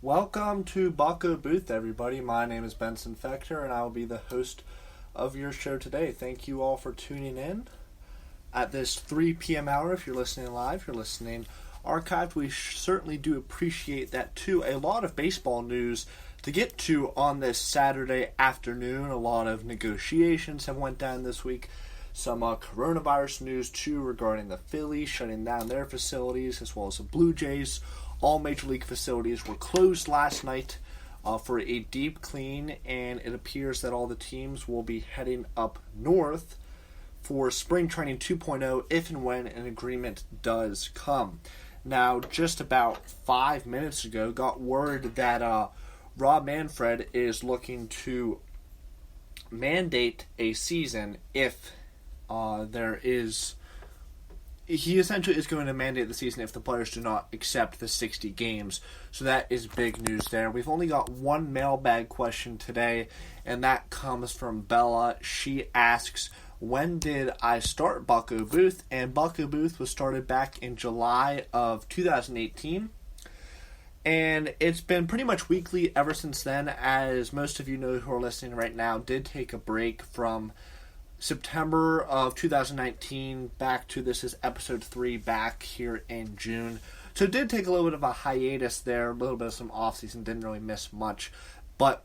Welcome to bucco-booth, everybody. My name is Benson Fector, and I will be the host of your show today. Thank you all for tuning in at this 3 p.m. hour. If you're listening live, if you're listening archived, we certainly do appreciate that too. A lot of baseball news to get to on this Saturday afternoon. A lot of negotiations have went down this week. Some coronavirus news too regarding the Phillies shutting down their facilities, as well as the Blue Jays. All major league facilities were closed last night for a deep clean, and it appears that all the teams will be heading up north for spring training 2.0 if and when an agreement does come. Now, just about 5 minutes ago, got word that Rob Manfred is looking to mandate a season if he essentially is going to mandate the season if the players do not accept the 60 games. So that is big news there. We've only got one mailbag question today, and that comes from Bella. She asks, when did I start bucco-booth? And bucco-booth was started back in July of 2018. And it's been pretty much weekly ever since then, as most of you know who are listening right now did take a break from September of 2019 back to this is episode 3 back here in June. So it did take a little bit of a hiatus there, a little bit of some off-season, didn't really miss much. But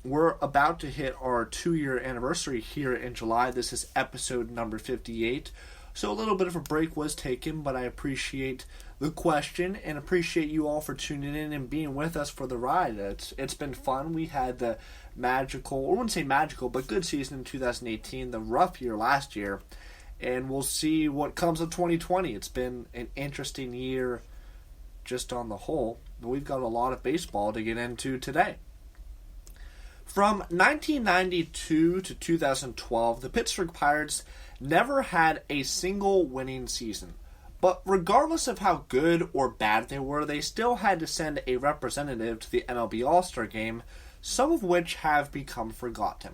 we're about to hit our 2-year anniversary here in July. This is episode number 58. So a little bit of a break was taken, but I appreciate the question and appreciate you all for tuning in and being with us for the ride. It's been fun. We had the magical, or I wouldn't say magical, but good season in 2018, the rough year last year, and we'll see what comes of 2020. It's been an interesting year just on the whole, but we've got a lot of baseball to get into today. From 1992 to 2012, the Pittsburgh Pirates never had a single winning season. But regardless of how good or bad they were, they still had to send a representative to the MLB All-Star Game, some of which have become forgotten.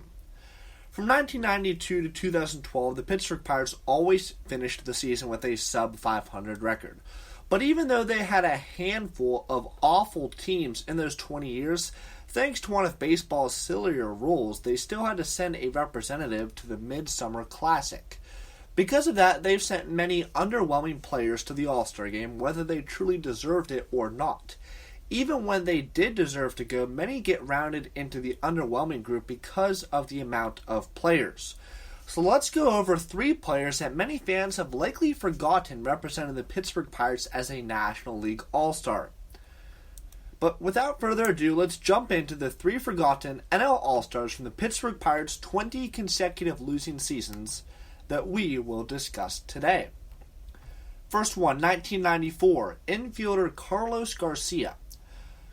From 1992 to 2012, the Pittsburgh Pirates always finished the season with a sub-500 record. But even though they had a handful of awful teams in those 20 years, thanks to one of baseball's sillier rules, they still had to send a representative to the Midsummer Classic. Because of that, they've sent many underwhelming players to the All-Star Game, whether they truly deserved it or not. Even when they did deserve to go, many get rounded into the underwhelming group because of the amount of players. So let's go over 3 players that many fans have likely forgotten represented the Pittsburgh Pirates as a National League All-Star. But without further ado, let's jump into the 3 forgotten NL All-Stars from the Pittsburgh Pirates' 20 consecutive losing seasons that we will discuss today. First one, 1994, infielder Carlos Garcia.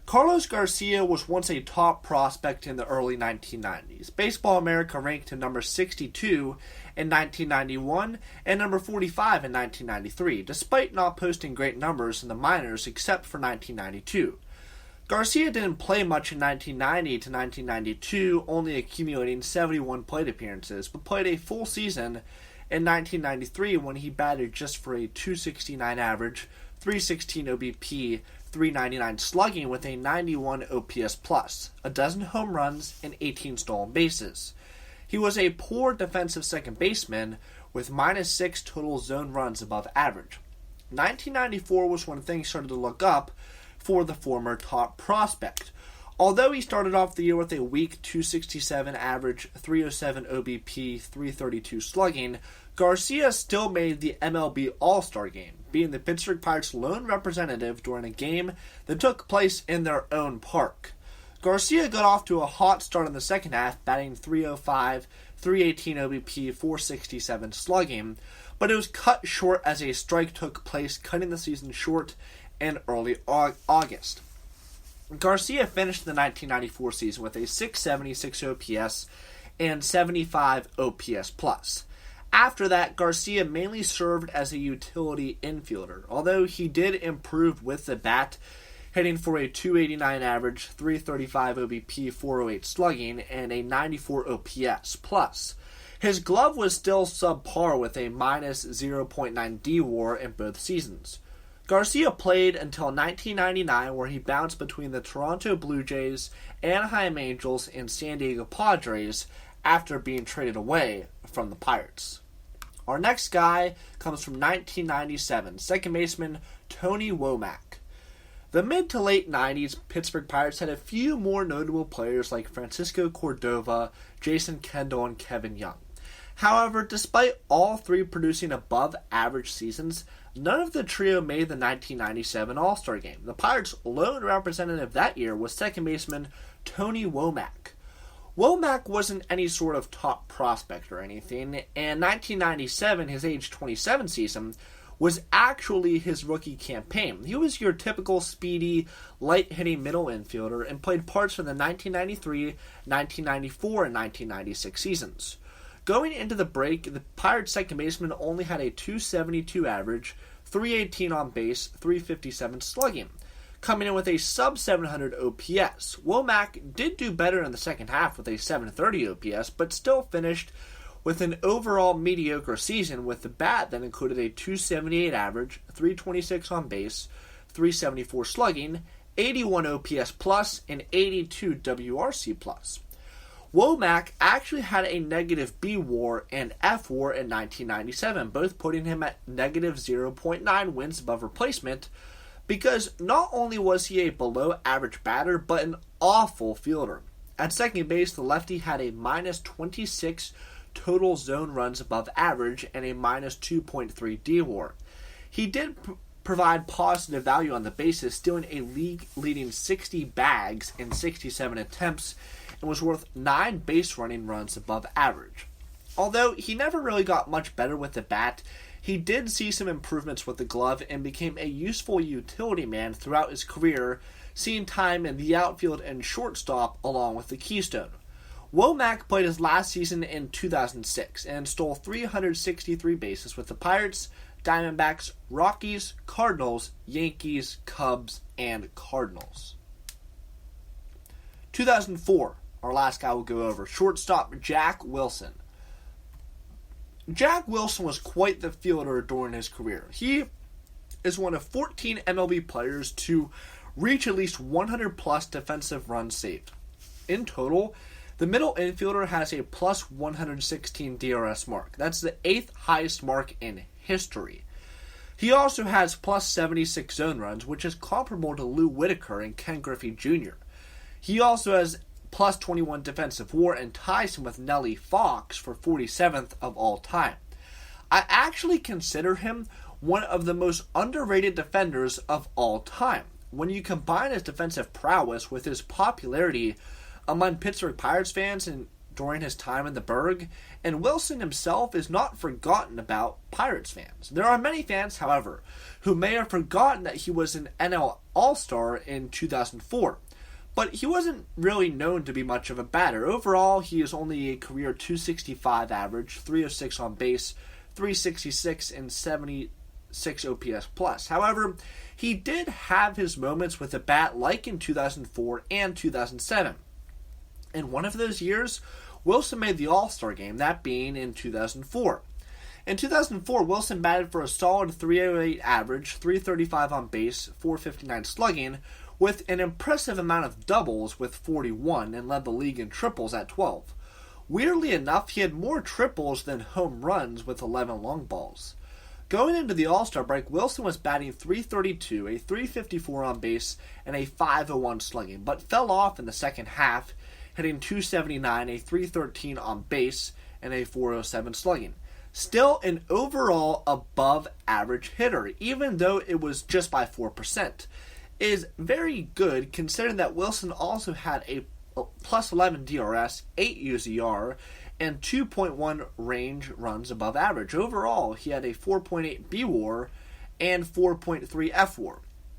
Carlos Garcia was once a top prospect in the early 1990s. Baseball America ranked him number 62 in 1991 and number 45 in 1993, despite not posting great numbers in the minors except for 1992. Garcia didn't play much in 1990 to 1992, only accumulating 71 plate appearances, but played a full season in 1993 when he batted just for a .269 average, .316 OBP, .399 slugging with a 91 OPS+, a dozen home runs, and 18 stolen bases. He was a poor defensive second baseman with -6 total zone runs above average. 1994 was when things started to look up for the former top prospect. Although he started off the year with a weak .267 average, .307 OBP, .332 slugging, Garcia still made the MLB All-Star Game, being the Pittsburgh Pirates' lone representative during a game that took place in their own park. Garcia got off to a hot start in the second half, batting .305, .318 OBP, .467 slugging, but it was cut short as a strike took place, cutting the season short in early August. Garcia finished the 1994 season with a .676 OPS and 75 OPS+. After that, Garcia mainly served as a utility infielder, although he did improve with the bat, hitting for a .289 average, .335 OBP, .408 slugging, and a 94 OPS+. His glove was still subpar with a -0.9 D WAR in both seasons. Garcia played until 1999, where he bounced between the Toronto Blue Jays, Anaheim Angels, and San Diego Padres after being traded away from the Pirates. Our next guy comes from 1997, second baseman Tony Womack. The mid to late 90s Pittsburgh Pirates had a few more notable players like Francisco Cordova, Jason Kendall, and Kevin Young. However, despite all three producing above-average seasons, none of the trio made the 1997 All-Star Game. The Pirates' lone representative that year was second baseman Tony Womack. Womack wasn't any sort of top prospect or anything, and 1997, his age 27 season, was actually his rookie campaign. He was your typical speedy, light-hitting middle infielder and played parts for the 1993, 1994, and 1996 seasons. Going into the break, the Pirates second baseman only had a .272 average, .318 on base, .357 slugging, coming in with a sub-700 OPS. Womack did do better in the second half with a .730 OPS, but still finished with an overall mediocre season with the bat that included a .278 average, .326 on base, .374 slugging, 81 OPS plus, and 82 WRC plus. Womack actually had a negative B WAR and F WAR in 1997, both putting him at negative 0.9 wins above replacement, because not only was he a below-average batter, but an awful fielder. At second base, the lefty had a minus 26 total zone runs above average and a minus 2.3 D WAR. He did provide positive value on the bases, stealing a league-leading 60 bags in 67 attempts, and was worth 9 base running runs above average. Although he never really got much better with the bat, he did see some improvements with the glove and became a useful utility man throughout his career, seeing time in the outfield and shortstop along with the Keystone. Womack played his last season in 2006 and stole 363 bases with the Pirates, Diamondbacks, Rockies, Cardinals, Yankees, Cubs, and Cardinals. 2004, our last guy we'll go over, shortstop Jack Wilson. Jack Wilson was quite the fielder during his career. He is one of 14 MLB players to reach at least 100-plus defensive runs saved. In total, the middle infielder has a plus 116 DRS mark. That's the 8th highest mark in history. He also has plus 76 zone runs, which is comparable to Lou Whitaker and Ken Griffey Jr. He also has plus 21 defensive WAR and ties him with Nellie Fox for 47th of all time. I actually consider him one of the most underrated defenders of all time. When you combine his defensive prowess with his popularity among Pittsburgh Pirates fans and during his time in the Burgh, and Wilson himself is not forgotten about Pirates fans. There are many fans, however, who may have forgotten that he was an NL All-Star in 2004. But he wasn't really known to be much of a batter. Overall, he is only a career .265 average, .306 on base, .366 and 76 OPS plus. However, he did have his moments with the bat like in 2004 and 2007. In one of those years, Wilson made the All-Star game, that being in 2004. In 2004, Wilson batted for a solid .308 average, .335 on base, .459 slugging, with an impressive amount of doubles with 41 and led the league in triples at 12. Weirdly enough, he had more triples than home runs with 11 long balls. Going into the All-Star break, Wilson was batting .332, a .354 on base, and a .501 slugging, but fell off in the second half, hitting .279, a .313 on base, and a .407 slugging. Still an overall above-average hitter, even though it was just by 4%. Is very good considering that Wilson also had a plus 11 DRS, 8 UZR, and 2.1 range runs above average. Overall, he had a 4.8 B WAR and 4.3 F WAR.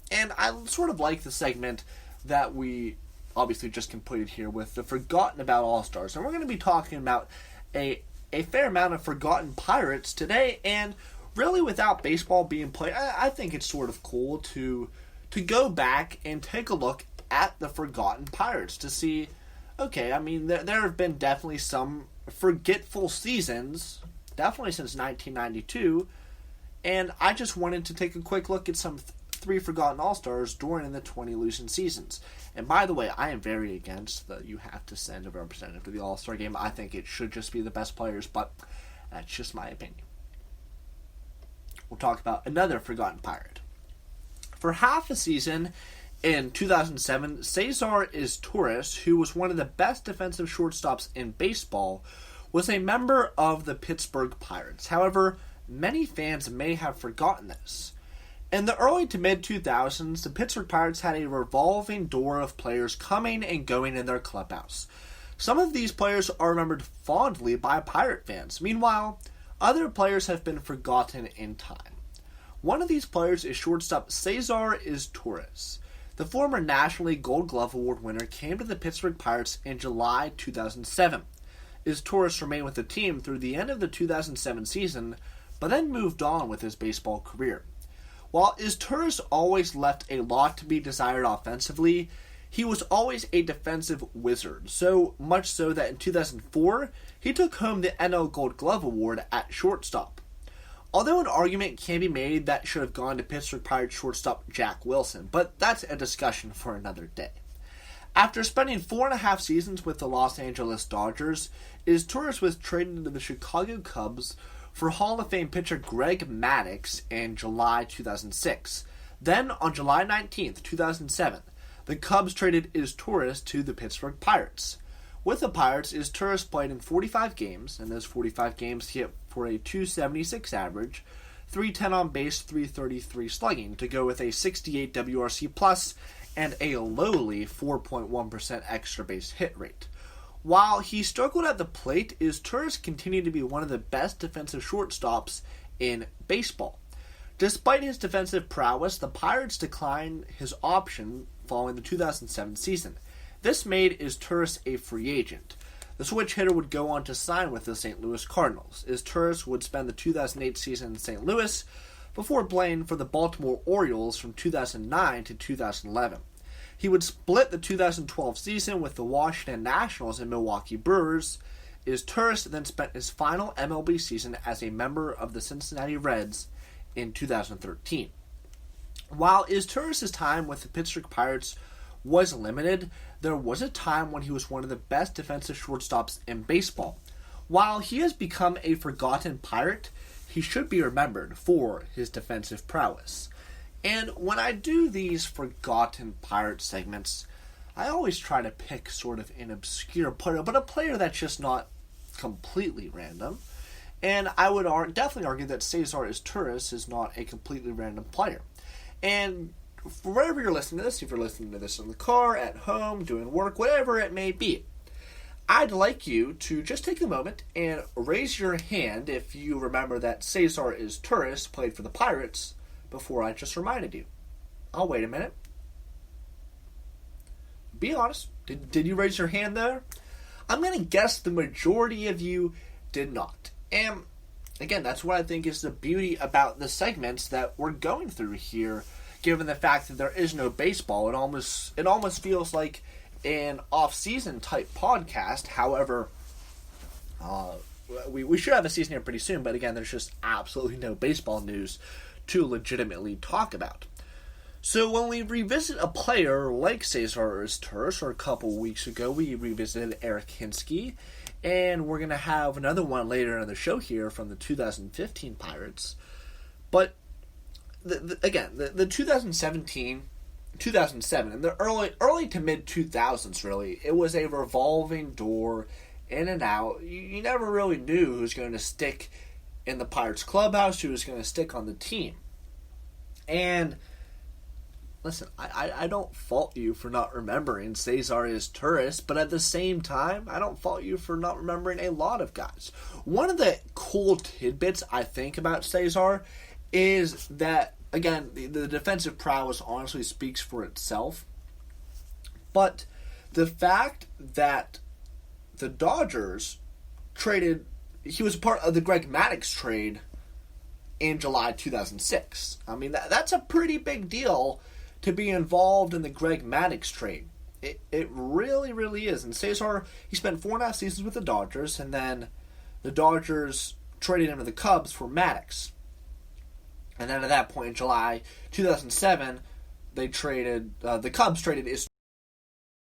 And I sort of like the segment that we obviously just completed here with the Forgotten About All-Stars. And we're going to be talking about a fair amount of forgotten Pirates today, and really without baseball being played, I think it's sort of cool to go back and take a look at the forgotten Pirates to see, okay, I mean, there have been definitely some forgetful seasons, definitely since 1992, and I just wanted to take a quick look at some 3 forgotten All-Stars during the 20 losing seasons. And by the way, I am very against that you have to send a representative to the All-Star game. I think it should just be the best players, but that's just my opinion. We'll talk about another forgotten Pirate. For half a season in 2007, César Izturis, who was one of the best defensive shortstops in baseball, was a member of the Pittsburgh Pirates. However, many fans may have forgotten this. In the early to mid-2000s, the Pittsburgh Pirates had a revolving door of players coming and going in their clubhouse. Some of these players are remembered fondly by Pirate fans. Meanwhile, other players have been forgotten in time. One of these players is shortstop César Izturis. The former National League Gold Glove Award winner came to the Pittsburgh Pirates in July 2007. Izturis remained with the team through the end of the 2007 season, but then moved on with his baseball career. While Izturis always left a lot to be desired offensively, he was always a defensive wizard, so much so that in 2004, he took home the NL Gold Glove Award at shortstop. Although an argument can be made that should have gone to Pittsburgh Pirates shortstop Jack Wilson, but that's a discussion for another day. After spending 4.5 seasons with the Los Angeles Dodgers, Izturis was traded to the Chicago Cubs for Hall of Fame pitcher Greg Maddux in July 2006. Then, on July 19, 2007, the Cubs traded Izturis to the Pittsburgh Pirates. With the Pirates, Izturis played in 45 games. In those 45 games, he hit for a .276 average, .310 on base, .333 slugging, to go with a 68 WRC plus and a lowly 4.1% extra base hit rate. While he struggled at the plate, Izturis continued to be one of the best defensive shortstops in baseball. Despite his defensive prowess, the Pirates declined his option following the 2007 season. This made Izturis a free agent. The switch hitter would go on to sign with the St. Louis Cardinals. Izturis would spend the 2008 season in St. Louis before playing for the Baltimore Orioles from 2009 to 2011. He would split the 2012 season with the Washington Nationals and Milwaukee Brewers. Izturis then spent his final MLB season as a member of the Cincinnati Reds in 2013. While Izturis' time with the Pittsburgh Pirates was limited, there was a time when he was one of the best defensive shortstops in baseball. While he has become a forgotten Pirate, he should be remembered for his defensive prowess. And when I do these forgotten Pirate segments, I always try to pick sort of an obscure player, but a player that's just not completely random. And I would definitely argue that César Izturis is not a completely random player. And for wherever you're listening to this, if you're listening to this in the car, at home, doing work, whatever it may be, I'd like you to just take a moment and raise your hand if you remember that César Izturis played for the Pirates before I just reminded you. I'll wait a minute. Be honest. Did you raise your hand there? I'm going to guess the majority of you did not. And again, that's what I think is the beauty about the segments that we're going through here, given the fact that there is no baseball. It almost feels like an off-season type podcast. However, we should have a season here pretty soon, but again, there's just absolutely no baseball news to legitimately talk about. So when we revisit a player like César Izturis, or a couple weeks ago we revisited Eric Hinske, and we're going to have another one later in the show here from the 2015 Pirates. But the 2007, and the early to mid 2000s, really, it was a revolving door, in and out. You never really knew who was going to stick in the Pirates clubhouse, who was going to stick on the team. And listen, I don't fault you for not remembering César Izturis, but at the same time, I don't fault you for not remembering a lot of guys. One of the cool tidbits I think about César is that, again, the defensive prowess honestly speaks for itself, but the fact that the Dodgers he was a part of the Greg Maddux trade in July 2006. I mean, that's a pretty big deal to be involved in the Greg Maddux trade. It really, really is. And César, he spent 4.5 seasons with the Dodgers, and then the Dodgers traded him to the Cubs for Maddux. And then at that point in July 2007, they traded the Cubs traded